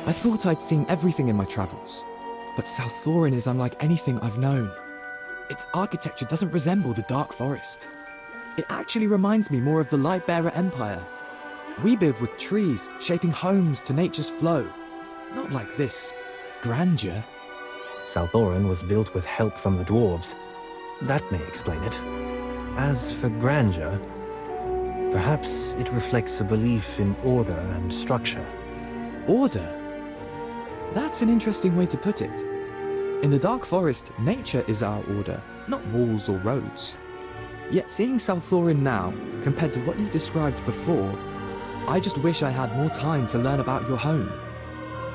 I thought I'd seen everything in my travels, but South Thorin is unlike anything I've known. Its architecture doesn't resemble the Dark Forest. It actually reminds me more of the Lightbearer Empire. We build with trees, shaping homes to nature's flow. Not like this grandeur. South Thorin was built with help from the dwarves. That may explain it. As for grandeur, perhaps it reflects a belief in order and structure. Order? That's an interesting way to put it. In the Dark Forest, nature is our order, not walls or roads. Yet seeing South Thorin now, compared to what you described before, I just wish I had more time to learn about your home.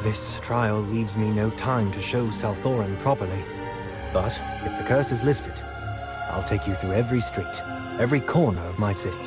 This trial leaves me no time to show South Thorin properly. But if the curse is lifted, I'll take you through every street, every corner of my city.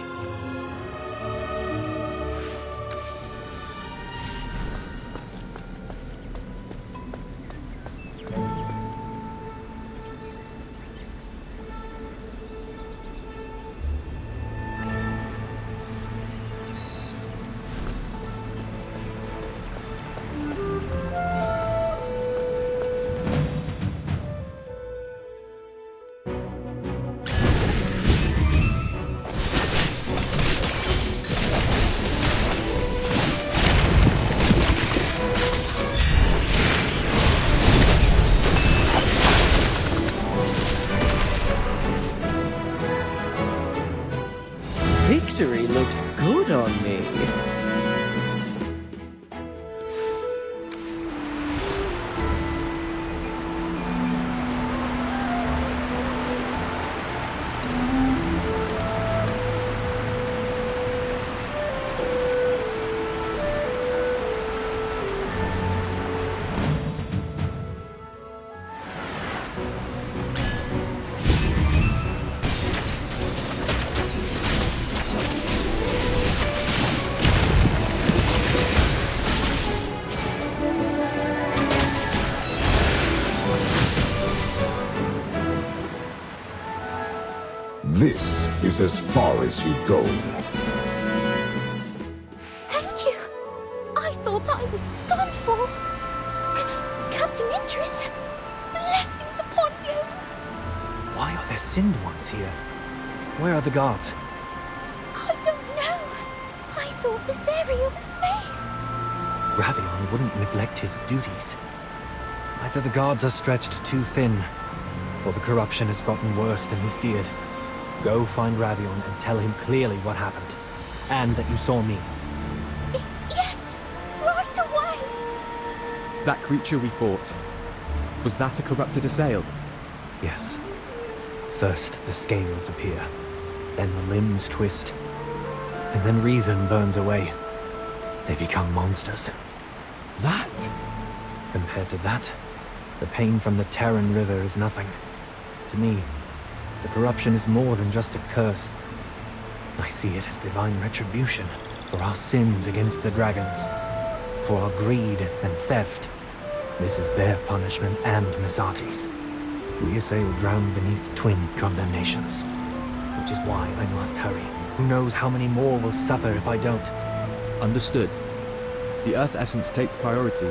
Victory looks good on me. This is as far as you go. Thank you. I thought I was done for. Captain Interest, blessings upon you. Why are there Sind ones here? Where are the guards? I don't know. I thought this area was safe. Ravion wouldn't neglect his duties. Either the guards are stretched too thin, or the corruption has gotten worse than we feared. Go find Ravion and tell him clearly what happened, and that you saw me. Yes, right away. That creature we fought, was that a corrupted assail? Yes. First the scales appear, then the limbs twist, and then reason burns away. They become monsters. That? Compared to that, the pain from the Terran River is nothing. To me, the corruption is more than just a curse. I see it as divine retribution for our sins against the dragons, for our greed and theft. This is their punishment and Misati's. We assail drown beneath twin condemnations, which is why I must hurry. Who knows how many more will suffer if I don't? Understood. The Earth Essence takes priority.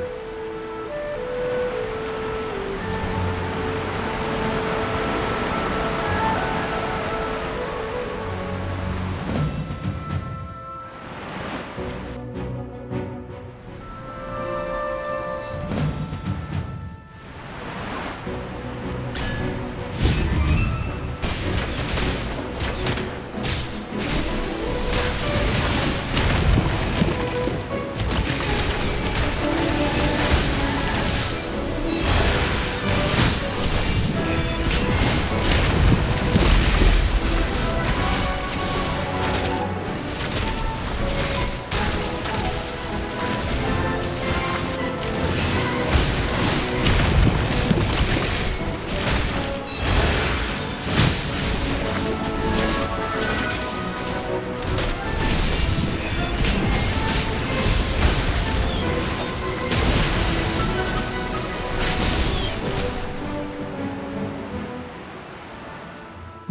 I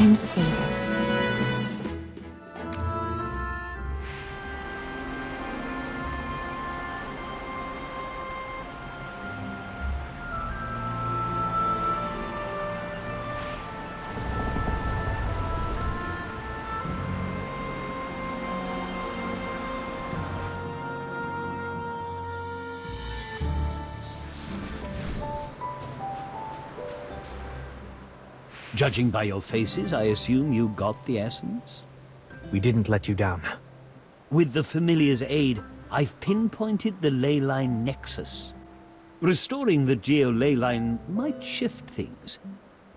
am Sinar. Judging by your faces, I assume you got the essence? We didn't let you down. With the familiar's aid, I've pinpointed the ley line nexus. Restoring the geo-ley line might shift things.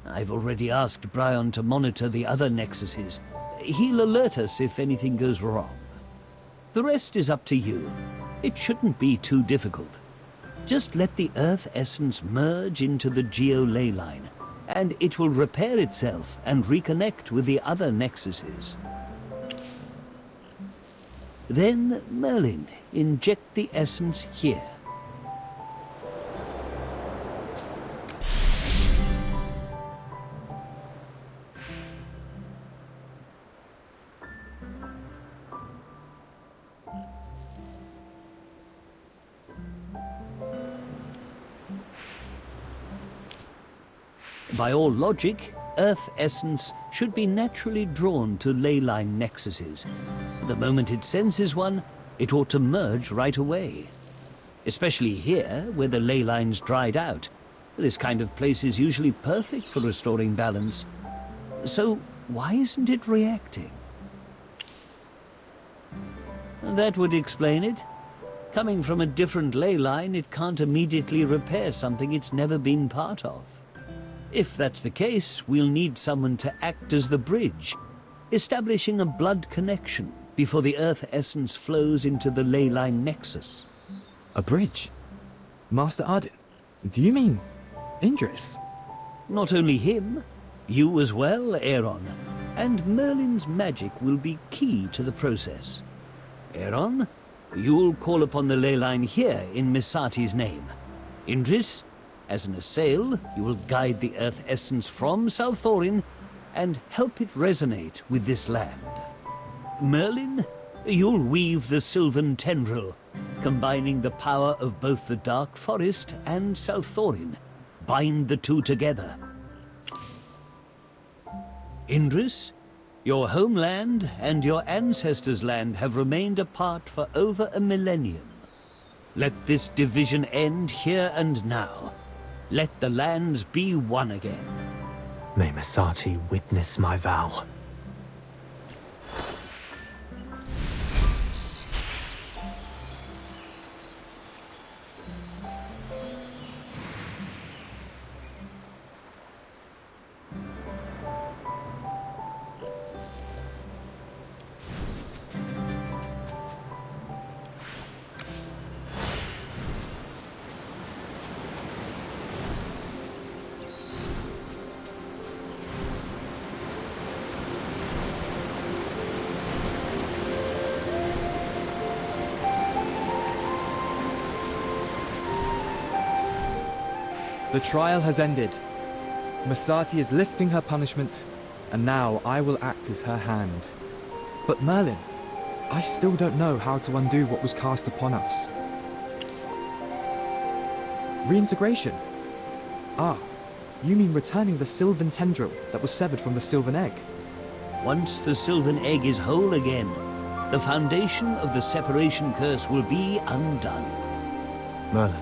I've already asked Bryon to monitor the other nexuses. He'll alert us if anything goes wrong. The rest is up to you. It shouldn't be too difficult. Just let the Earth essence merge into the geo-ley line, and it will repair itself and reconnect with the other nexuses. Then, Merlin, inject the essence here. By all logic, Earth essence should be naturally drawn to ley line nexuses. The moment it senses one, it ought to merge right away. Especially here, where the ley line's dried out. This kind of place is usually perfect for restoring balance. So, why isn't it reacting? That would explain it. Coming from a different ley line, it can't immediately repair something it's never been part of. If that's the case, we'll need someone to act as the bridge, establishing a blood connection before the Earth essence flows into the ley line nexus. A bridge? Master Arden, do you mean Indris? Not only him, you as well, Aaron, and Merlin's magic will be key to the process. Aaron, you'll call upon the ley line here in Misati's name. Indris, as an assail, you will guide the Earth essence from Salthorin and help it resonate with this land. Merlin, you'll weave the Sylvan Tendril, combining the power of both the Dark Forest and Salthorin. Bind the two together. Indris, your homeland and your ancestors' land have remained apart for over a millennium. Let this division end here and now. Let the lands be one again. May Misati witness my vow. The trial has ended. Misati is lifting her punishment, and now I will act as her hand. But Merlin, I still don't know how to undo what was cast upon us. Reintegration? Ah, you mean returning the Sylvan Tendril that was severed from the Sylvan Egg? Once the Sylvan Egg is whole again, the foundation of the separation curse will be undone. Merlin,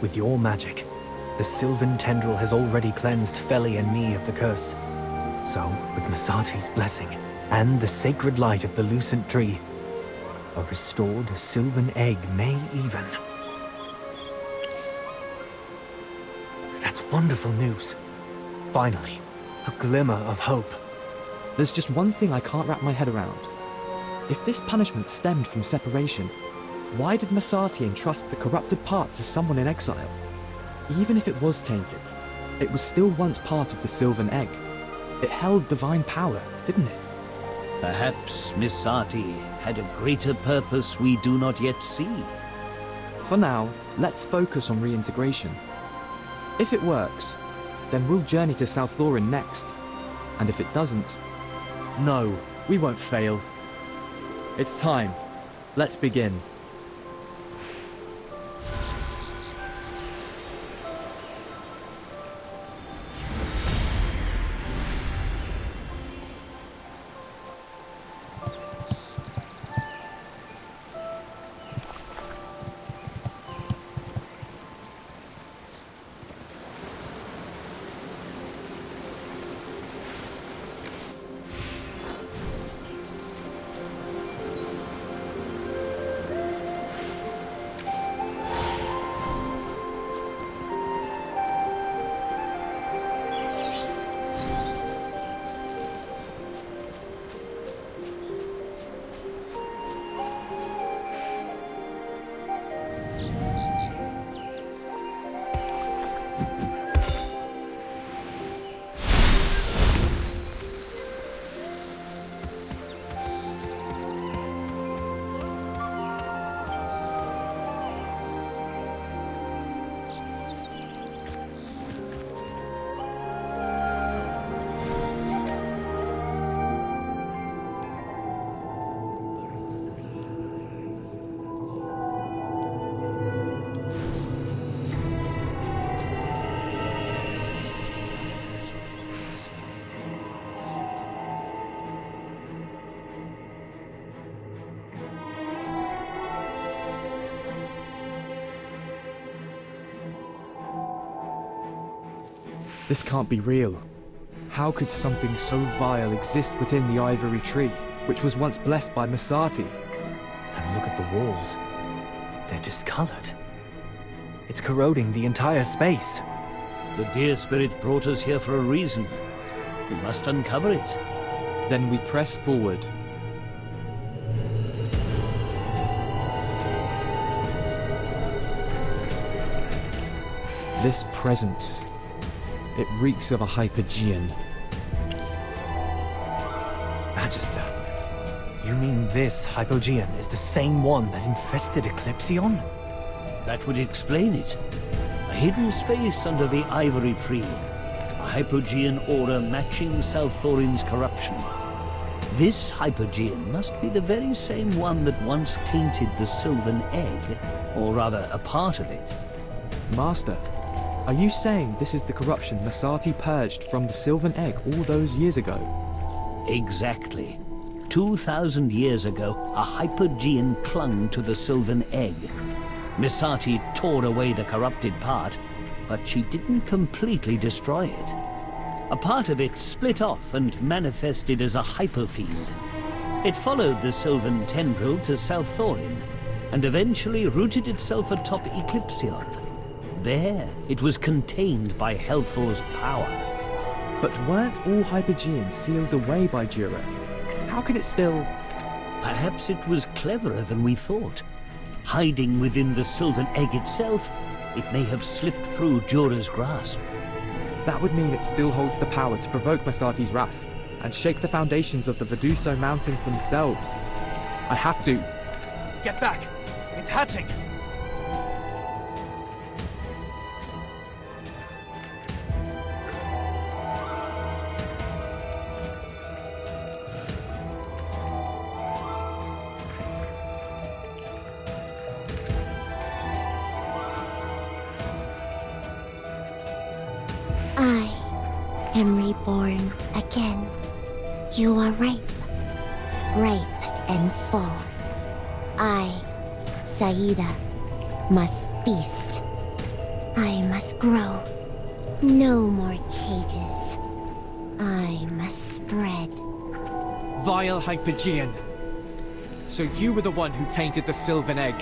with your magic, the Sylvan Tendril has already cleansed Feli and me of the curse. So, with Misati's blessing, and the sacred light of the Lucent Tree, a restored Sylvan Egg may even... That's wonderful news. Finally, a glimmer of hope. There's just one thing I can't wrap my head around. If this punishment stemmed from separation, why did Misati entrust the corrupted part to someone in exile? Even if it was tainted, it was still once part of the Sylvan Egg. It held divine power, didn't it? Perhaps Misati had a greater purpose we do not yet see. For now, let's focus on reintegration. If it works, then we'll journey to Salthorin next. And if it doesn't, no, we won't fail. It's time. Let's begin. This can't be real. How could something so vile exist within the ivory tree, which was once blessed by Masati? And look at the walls. They're discolored. It's corroding the entire space. The deer spirit brought us here for a reason. We must uncover it. Then we press forward. This presence, it reeks of a Hypogean. Magister, you mean this Hypogean is the same one that infested Eclipsion? That would explain it. A hidden space under the ivory tree. A Hypogean aura matching Salthorin's corruption. This Hypogean must be the very same one that once tainted the Sylvan Egg, or rather a part of it. Master, are you saying this is the corruption Masati purged from the Sylvan Egg all those years ago? Exactly. 2,000 years ago, a Hypogean clung to the Sylvan Egg. Masati tore away the corrupted part, but she didn't completely destroy it. A part of it split off and manifested as a hyperfiend. It followed the Sylvan tendril to Salthorin, and eventually rooted itself atop Eclipsion. There, it was contained by Helthor's power. But weren't all Hypogeans sealed away by Jura? How can it still... Perhaps it was cleverer than we thought. Hiding within the Sylvan Egg itself, it may have slipped through Jura's grasp. That would mean it still holds the power to provoke Masati's wrath, and shake the foundations of the Veduso Mountains themselves. I have to... Get back! It's hatching! I am reborn again. You are ripe and full. I, Saida, must feast. I must grow. No more cages. I must spread. Vile Hypogean! So you were the one who tainted the Sylvan Egg?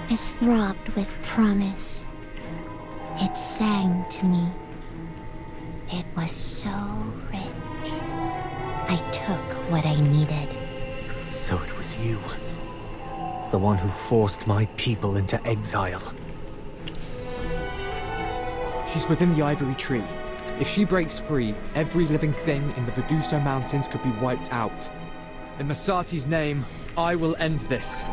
It throbbed with promise. It sang to me. It was so rich. I took what I needed. So it was you. The one who forced my people into exile. She's within the ivory tree. If she breaks free, every living thing in the Veduso Mountains could be wiped out. In Masati's name, I will end this.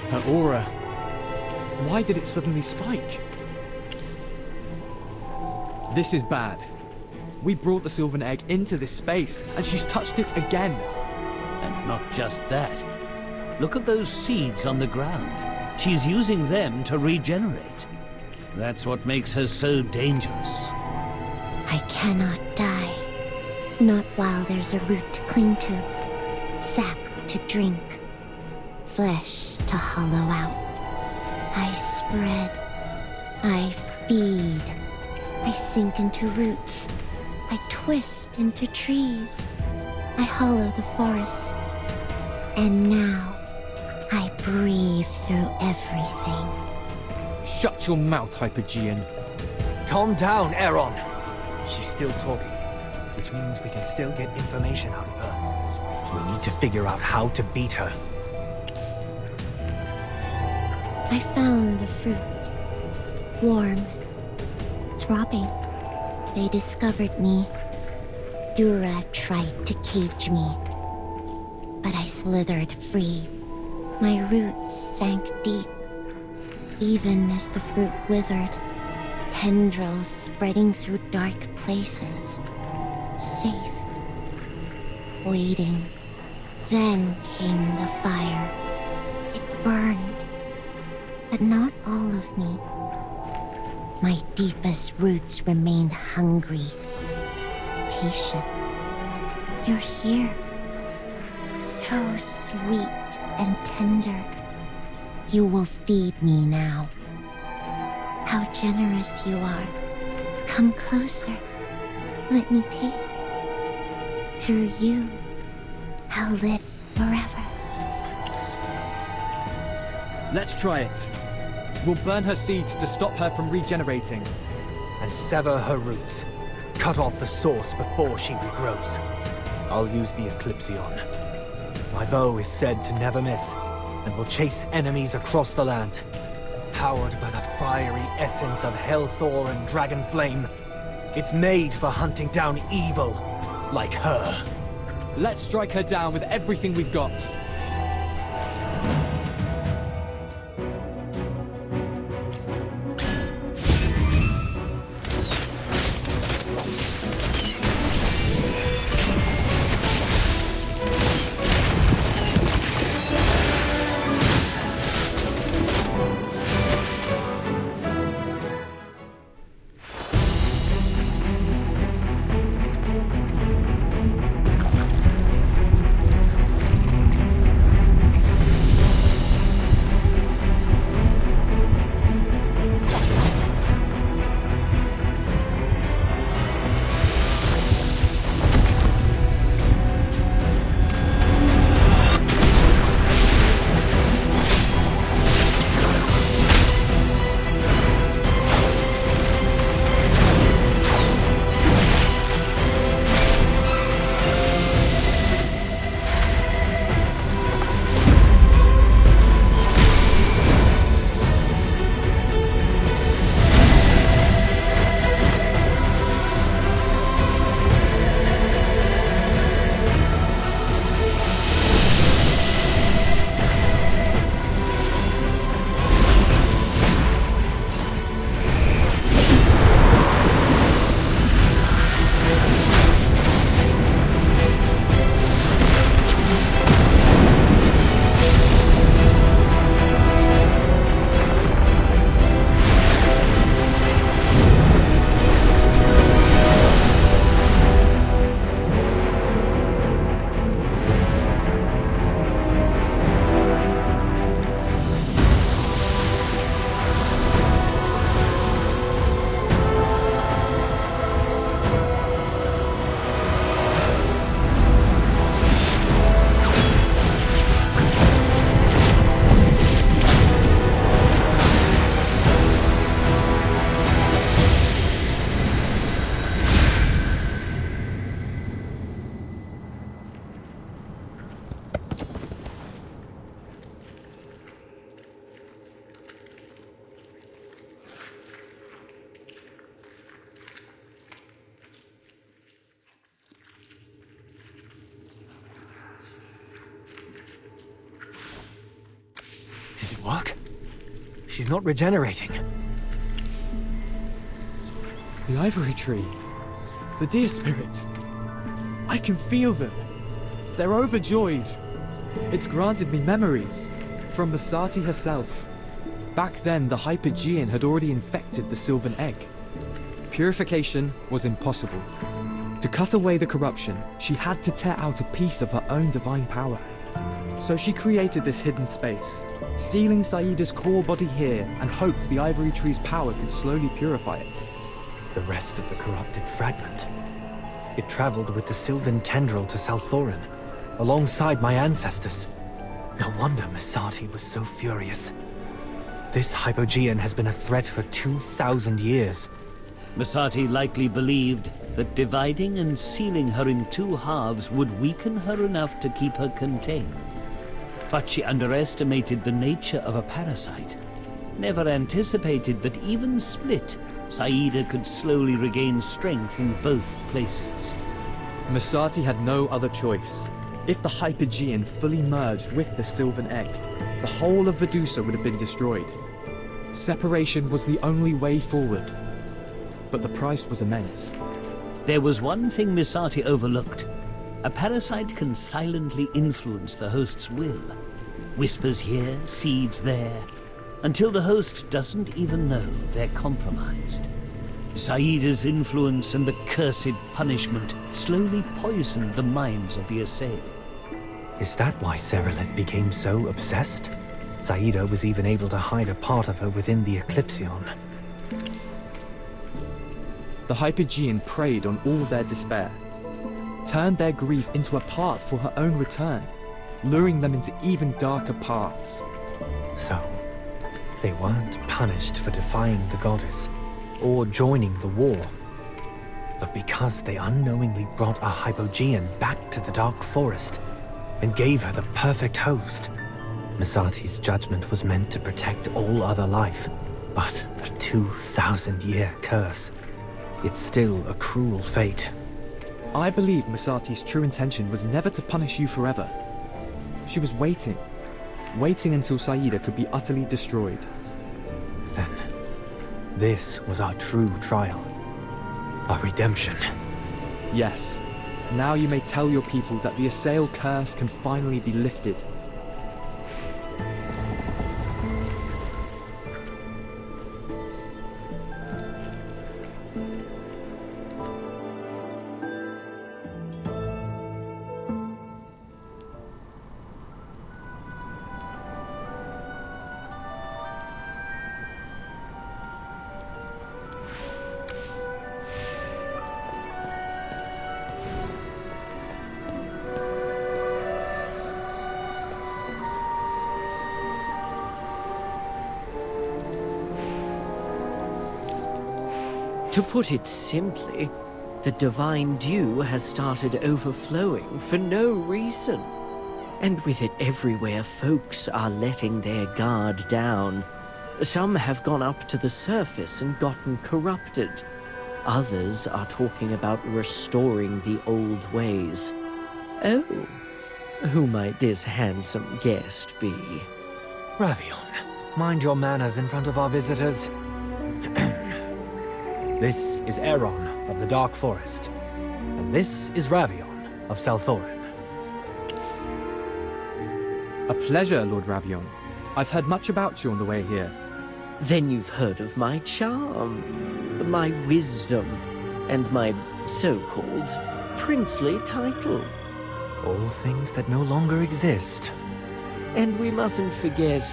Her aura. Why did it suddenly spike? This is bad. We brought the Sylvan Egg into this space, and she's touched it again. And not just that. Look at those seeds on the ground. She's using them to regenerate. That's what makes her so dangerous. I cannot die. Not while there's a root to cling to. Sap to drink. Flesh to hollow out. I spread. I feed. I sink into roots. I twist into trees. I hollow the forest. And now, I breathe through everything. Shut your mouth, Hypogean. Calm down, Aaron! She's still talking, which means we can still get information out of her. We need to figure out how to beat her. I found the fruit. Warm. Throbbing. They discovered me. Dura tried to cage me. but I slithered free. My roots sank deep, even as the fruit withered, tendrils spreading through dark places, safe, waiting. Then came the fire. It burned, but not all of me. My deepest roots remained hungry, patient. You're here, so sweet and tender. You will feed me now. How generous you are. Come closer. Let me taste. Through you, I'll live forever. Let's try it. We'll burn her seeds to stop her from regenerating. And sever her roots. Cut off the source before she regrows. I'll use the Eclipsion. My bow is said to never miss, and will chase enemies across the land. Powered by the fiery essence of Hellthor and Dragonflame, it's made for hunting down evil like her. Let's strike her down with everything we've got. Did it work? She's not regenerating. The ivory tree. The deer spirit. I can feel them. They're overjoyed. It's granted me memories from Masati herself. Back then, the Hypogean had already infected the Sylvan Egg. Purification was impossible. To cut away the corruption, she had to tear out a piece of her own divine power. So she created this hidden space, sealing Saida's core body here, and hoped the ivory tree's power could slowly purify it. The rest of the corrupted fragment. It traveled with the Sylvan tendril to Salthorin, alongside my ancestors. No wonder Masati was so furious. This Hypogean has been a threat for 2,000 years. Masati likely believed that dividing and sealing her in two halves would weaken her enough to keep her contained. But she underestimated the nature of a parasite. Never anticipated that even split, Saida could slowly regain strength in both places. Masati had no other choice. If the Hypogean fully merged with the Sylvan Egg, the whole of Vedusa would have been destroyed. Separation was the only way forward. But the price was immense. There was one thing Misati overlooked. A parasite can silently influence the host's will. Whispers here, seeds there, until the host doesn't even know they're compromised. Saida's influence and the cursed punishment slowly poisoned the minds of the assailed. Is that why Serelith became so obsessed? Saida was even able to hide a part of her within the Eclipsion. The Hypogean preyed on all their despair, turned their grief into a path for her own return, luring them into even darker paths. So, they weren't punished for defying the goddess, or joining the war, but because they unknowingly brought a Hypogean back to the Dark Forest, and gave her the perfect host. Misati's judgment was meant to protect all other life, but a 2,000-year curse. It's still a cruel fate. I believe Misati's true intention was never to punish you forever. She was waiting until Saida could be utterly destroyed. Then, this was our true trial. Our redemption. Yes. Now you may tell your people that the Assail curse can finally be lifted. To put it simply, the divine dew has started overflowing for no reason. And with it everywhere, folks are letting their guard down. Some have gone up to the surface and gotten corrupted. Others are talking about restoring the old ways. Oh, who might this handsome guest be? Ravion, mind your manners in front of our visitors. This is Aaron of the Dark Forest, and this is Ravion of Salthorin. A pleasure, Lord Ravion. I've heard much about you on the way here. Then you've heard of my charm, my wisdom, and my so-called princely title. All things that no longer exist. And we mustn't forget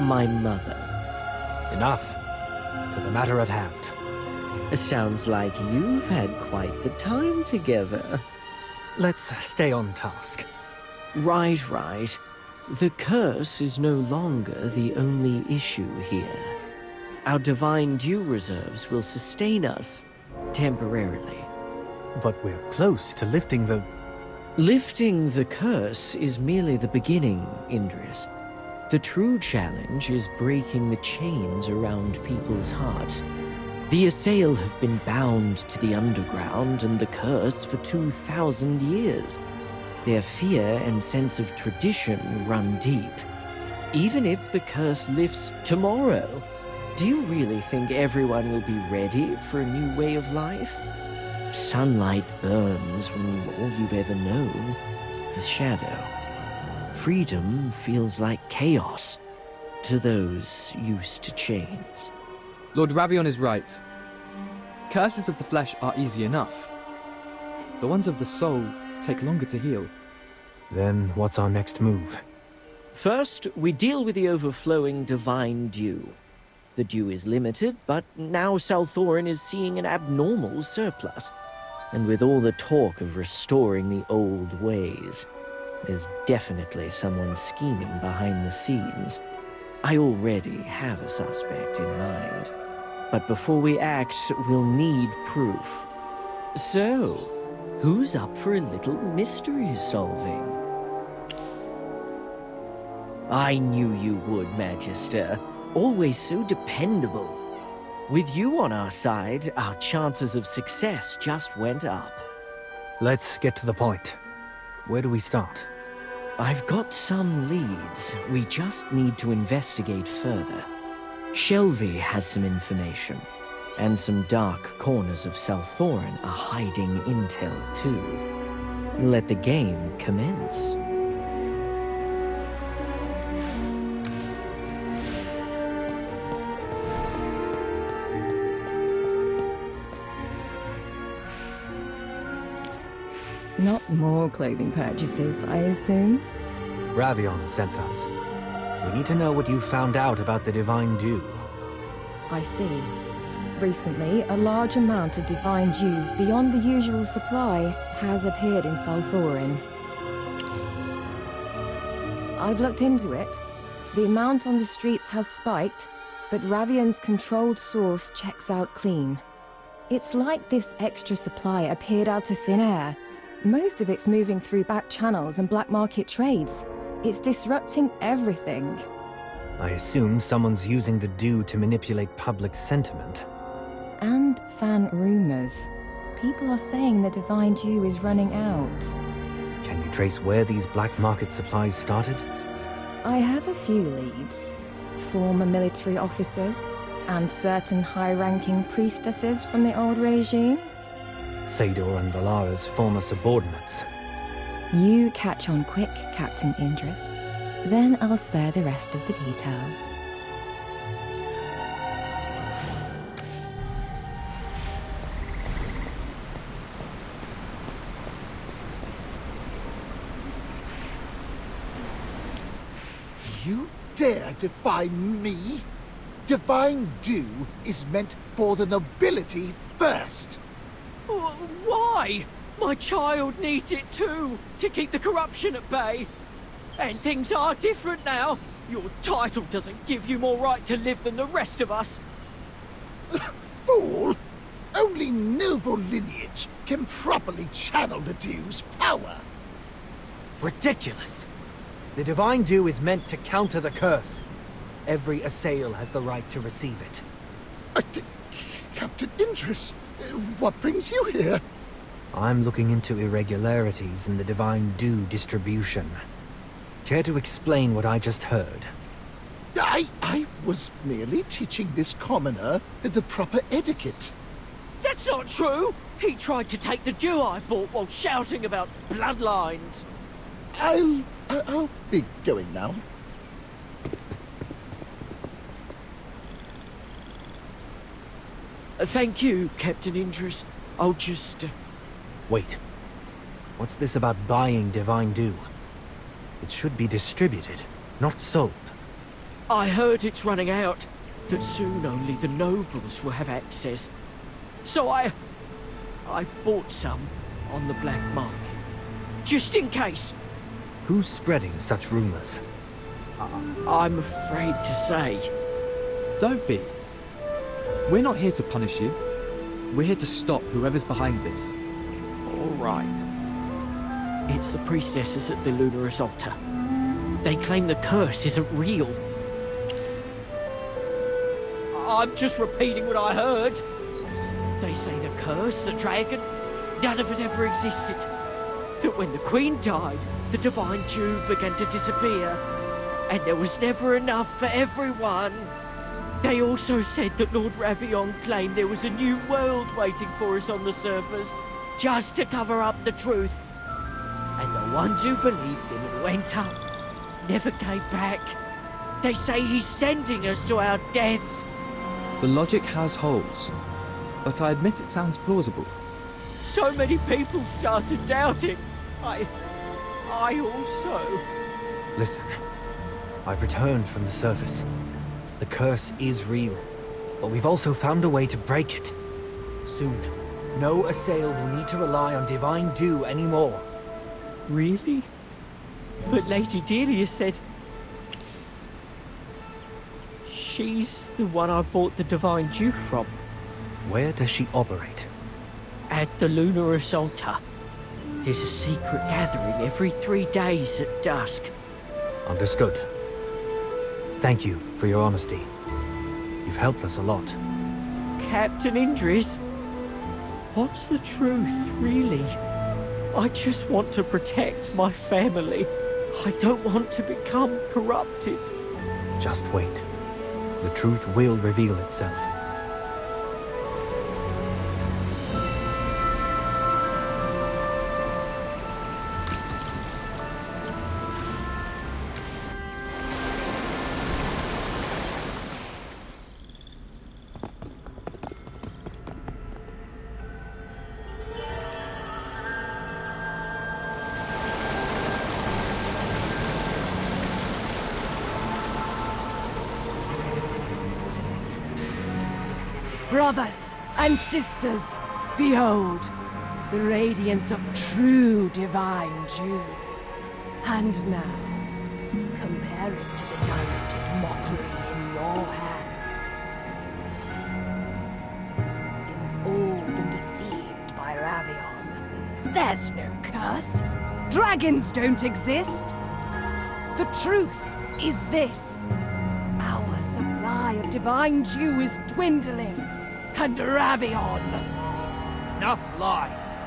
my mother. Enough. To the matter at hand. Sounds like you've had quite the time together. Let's stay on task. Right. The curse is no longer the only issue here. Our divine dew reserves will sustain us, temporarily. But we're close to lifting the... Lifting the curse is merely the beginning, Indris. The true challenge is breaking the chains around people's hearts. The Assail have been bound to the underground and the curse for 2,000 years. Their fear and sense of tradition run deep. Even if the curse lifts tomorrow, do you really think everyone will be ready for a new way of life? Sunlight burns when all you've ever known is shadow. Freedom feels like chaos to those used to chains. Lord Ravion is right. Curses of the flesh are easy enough. The ones of the soul take longer to heal. Then what's our next move? First, we deal with the overflowing divine dew. The dew is limited, but now Salthorin is seeing an abnormal surplus. And with all the talk of restoring the old ways, there's definitely someone scheming behind the scenes. I already have a suspect in mind. But before we act, we'll need proof. So, who's up for a little mystery solving? I knew you would, Magister. Always so dependable. With you on our side, our chances of success just went up. Let's get to the point. Where do we start? I've got some leads. We just need to investigate further. Shelby has some information, and some dark corners of Southorn are hiding intel too. Let the game commence. Not more clothing purchases, I assume? Ravion sent us. We need to know what you found out about the Divine Dew. I see. Recently, a large amount of divine dew beyond the usual supply has appeared in Southorn. I've looked into it. The amount on the streets has spiked, but Ravion's controlled source checks out clean. It's like this extra supply appeared out of thin air. Most of it's moving through back channels and black market trades. It's disrupting everything. I assume someone's using the dew to manipulate public sentiment. And fan rumors. People are saying the divine dew is running out. Can you trace where these black market supplies started? I have a few leads. Former military officers, and certain high-ranking priestesses from the old regime. Théodore and Valara's former subordinates. You catch on quick, Captain Indris. Then I'll spare the rest of the details. You dare defy me? Divine Dew is meant for the nobility first. Why? My child needs it too, to keep the corruption at bay. And things are different now. Your title doesn't give you more right to live than the rest of us. Fool! Only noble lineage can properly channel the Dew's power. Ridiculous! The Divine Dew is meant to counter the curse. Every assail has the right to receive it. Captain Indris, what brings you here? I'm looking into irregularities in the Divine Dew distribution. Care to explain what I just heard? I was merely teaching this commoner the proper etiquette. That's not true! He tried to take the dew I bought while shouting about bloodlines. I'll be going now. Thank you, Captain Indris. I'll just... Wait. What's this about buying Divine Dew? It should be distributed, not sold. I heard it's running out, that soon only the nobles will have access. So I bought some on the black market, just in case. Who's spreading such rumors? I'm afraid to say. Don't be. We're not here to punish you. We're here to stop whoever's behind this. All right. It's the priestesses at the Lunaris altar. They claim the curse isn't real. I'm just repeating what I heard. They say the curse, the dragon, none of it ever existed. That when the Queen died, the Divine Dew began to disappear. And there was never enough for everyone. They also said that Lord Ravion claimed there was a new world waiting for us on the surface, just to cover up the truth. And the ones who believed him and went up never came back. They say he's sending us to our deaths. The logic has holes, but I admit it sounds plausible. So many people started doubting. I also... Listen, I've returned from the surface. The curse is real, but we've also found a way to break it. Soon, no assail will need to rely on Divine Dew anymore. Really? But Lady Delia said... She's the one I bought the Divine Dew from. Where does she operate? At the Lunaris altar. There's a secret gathering every 3 days at dusk. Understood. Thank you for your honesty. You've helped us a lot. Captain Indris, what's the truth, really? I just want to protect my family. I don't want to become corrupted. Just wait. The truth will reveal itself. Brothers and sisters, behold, the radiance of true divine Jew. And now, compare it to the diluted mockery in your hands. You've all been deceived by Ravion. There's no curse. Dragons don't exist. The truth is this. Our supply of divine Jew is dwindling. And Ravion. Enough lies.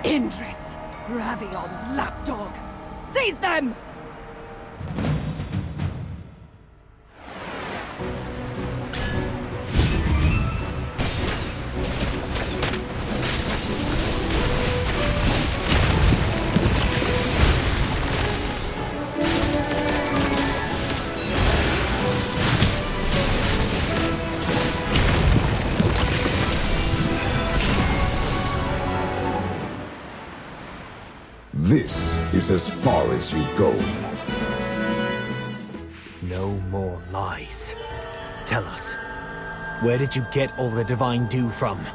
Indris, Ravion's lapdog. Seize them! This is as far as you go. No more lies. Tell us, where did you get all the divine dew from?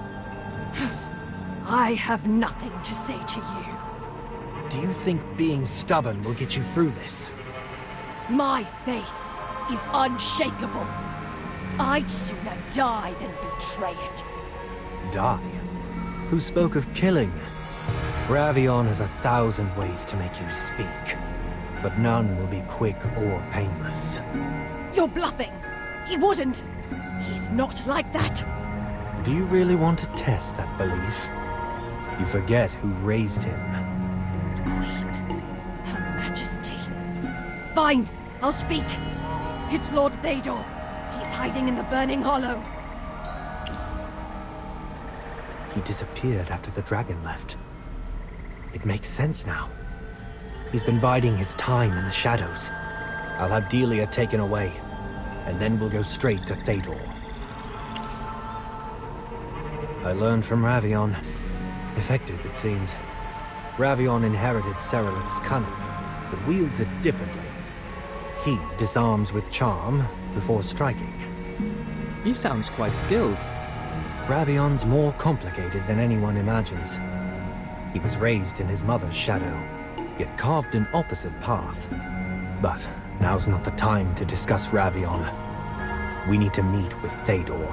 I have nothing to say to you. Do you think being stubborn will get you through this? My faith is unshakable. I'd sooner die than betray it. Die? Who spoke of killing? Ravion has 1,000 ways to make you speak, but none will be quick or painless. You're bluffing. He wouldn't. He's not like that. Do you really want to test that belief? You forget who raised him. The Queen. Her Majesty. Fine, I'll speak. It's Lord Théodore. He's hiding in the Burning Hollow. He disappeared after the dragon left. It makes sense now. He's been biding his time in the shadows. I'll have Delia taken away, and then we'll go straight to Théodore. I learned from Ravion. Effective, it seems. Ravion inherited Serelith's cunning, but wields it differently. He disarms with charm before striking. He sounds quite skilled. Ravion's more complicated than anyone imagines. He was raised in his mother's shadow, yet carved an opposite path. But now's not the time to discuss Ravion. We need to meet with Théodore.